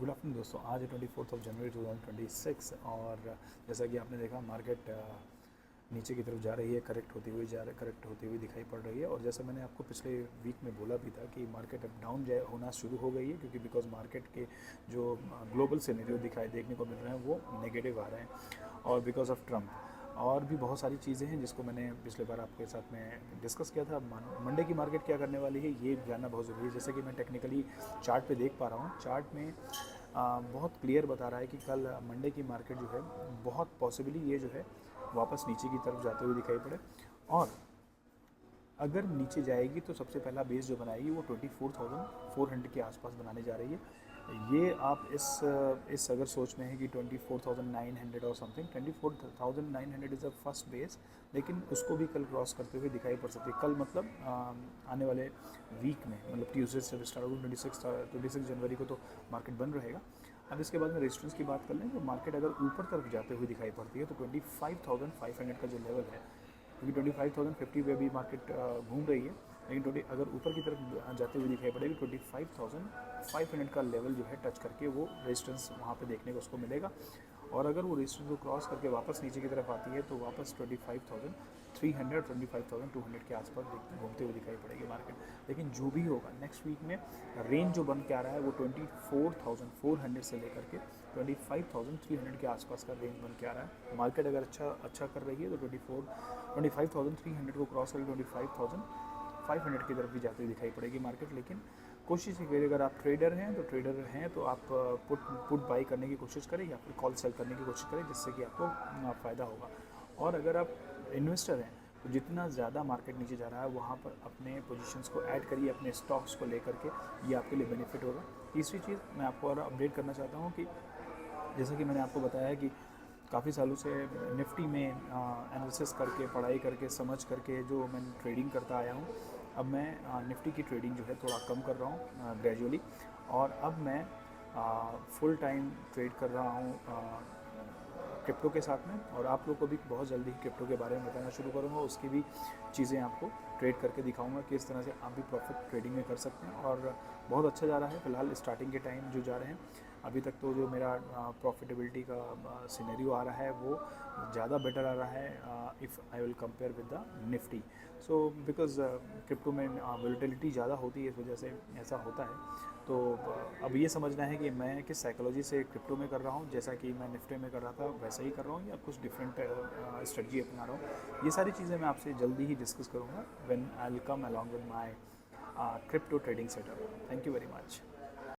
Good afternoon दोस्तों। आज है 24 जनवरी 2026 और जैसा कि आपने देखा मार्केट नीचे की तरफ जा रही है, करेक्ट होती हुई दिखाई पड़ रही है। और जैसा मैंने आपको पिछले वीक में बोला भी था कि मार्केट अब डाउन होना शुरू हो गई है, क्योंकि बिकॉज मार्केट के जो ग्लोबल सिनेरियो देखने को मिल रहे हैं वो नेगेटिव आ रहे हैं, और बिकॉज ऑफ ट्रम्प और भी बहुत सारी चीज़ें हैं जिसको मैंने पिछले बार आपके साथ में डिस्कस किया था। मंडे की मार्केट क्या करने वाली है ये जानना बहुत ज़रूरी है। जैसे कि मैं टेक्निकली चार्ट पे देख पा रहा हूँ, चार्ट में बहुत क्लियर बता रहा है कि कल मंडे की मार्केट जो है बहुत पॉसिबली ये जो है वापस नीचे की तरफ जाते हुए दिखाई पड़े, और अगर नीचे जाएगी तो सबसे पहला बेस जो बनाएगी वो 24,400 के आसपास बनाने जा रही है। ये आप इस अगर सोच में है कि 24,900 और something, 24,900 is a first base, लेकिन उसको भी कल क्रॉस करते हुए दिखाई पड़ सकती है। कल मतलब आने वाले वीक में, मतलब ट्यूसडे से स्टार्ट होगी 26 जनवरी को तो मार्केट बंद रहेगा। अब इसके बाद में रेजिस्टेंस की बात कर लें तो मार्केट अगर ऊपर तरफ जाते हुए दिखाई पड़ती है तो 25,500 का जो लेवल है, क्योंकि 25,050 पे भी मार्केट घूम रही है, लेकिन अगर ऊपर की तरफ जाते हुए दिखाई पड़ेगी 25,500 का लेवल जो है टच करके वो रेजिस्टेंस वहाँ पे देखने को उसको मिलेगा। और अगर वो रेजिस्टेंस को क्रॉस करके वापस नीचे की तरफ आती है तो वापस 25,300 25,200 के आसपास घूमते हुए दिखाई पड़ेगी मार्केट। लेकिन जो भी होगा नेक्स्ट वीक में रेंज जो बन के आ रहा है वो 24,400 से लेकर के 25,300 के आसपास का रेंज बन के आ रहा है। मार्केट अगर अच्छा कर रही है तो 25,300 को क्रॉस करके 25,500 की तरफ भी जाती हुई दिखाई पड़ेगी मार्केट। लेकिन कोशिश करिए, अगर आप ट्रेडर हैं तो आप पुट बाई करने की कोशिश करें या फिर कॉल सेल करने की कोशिश करें, जिससे कि आपको फ़ायदा होगा। और अगर आप इन्वेस्टर हैं तो जितना ज़्यादा मार्केट नीचे जा रहा है वहाँ पर अपने पोजीशंस को ऐड करिए, अपने स्टॉक्स को लेकर के, ये आपके लिए बेनिफिट होगा। तीसरी चीज़ मैं आपको और अपडेट करना चाहता हूँ कि जैसा कि मैंने आपको बताया कि काफ़ी सालों से निफ्टी में एनालिसिस करके, पढ़ाई करके, समझ करके जो मैं ट्रेडिंग करता आया हूँ, अब मैं निफ्टी की ट्रेडिंग जो है थोड़ा कम कर रहा हूँ ग्रेजुअली, और अब मैं फुल टाइम ट्रेड कर रहा हूँ क्रिप्टो के साथ में। और आप लोग को भी बहुत जल्दी क्रिप्टो के बारे में बताना शुरू करूँगा, उसकी भी चीज़ें आपको ट्रेड करके दिखाऊंगा कि इस तरह से आप भी प्रॉफिट ट्रेडिंग में कर सकते हैं। और बहुत अच्छा जा रहा है फिलहाल स्टार्टिंग के टाइम जो जा रहे हैं अभी तक, तो जो मेरा प्रॉफिटेबिलिटी का सिनेरियो आ रहा है वो ज़्यादा बेटर आ रहा है if I will compare with the Nifty. So because crypto में वोलेटिलिटी ज़्यादा होती है, इस वजह से ऐसा होता है। तो अब ये समझना है कि मैं किस साइकोलॉजी से क्रिप्टो में कर रहा हूँ, जैसा कि मैं निफ्टी में कर रहा था वैसा ही कर रहा हूँ या कुछ डिफरेंट स्ट्रेटजी अपना रहा हूँ। ये सारी चीज़ें मैं आपसे जल्दी ही डिस्कस करूँगा when I will come along with my crypto trading setup. Thank you very much.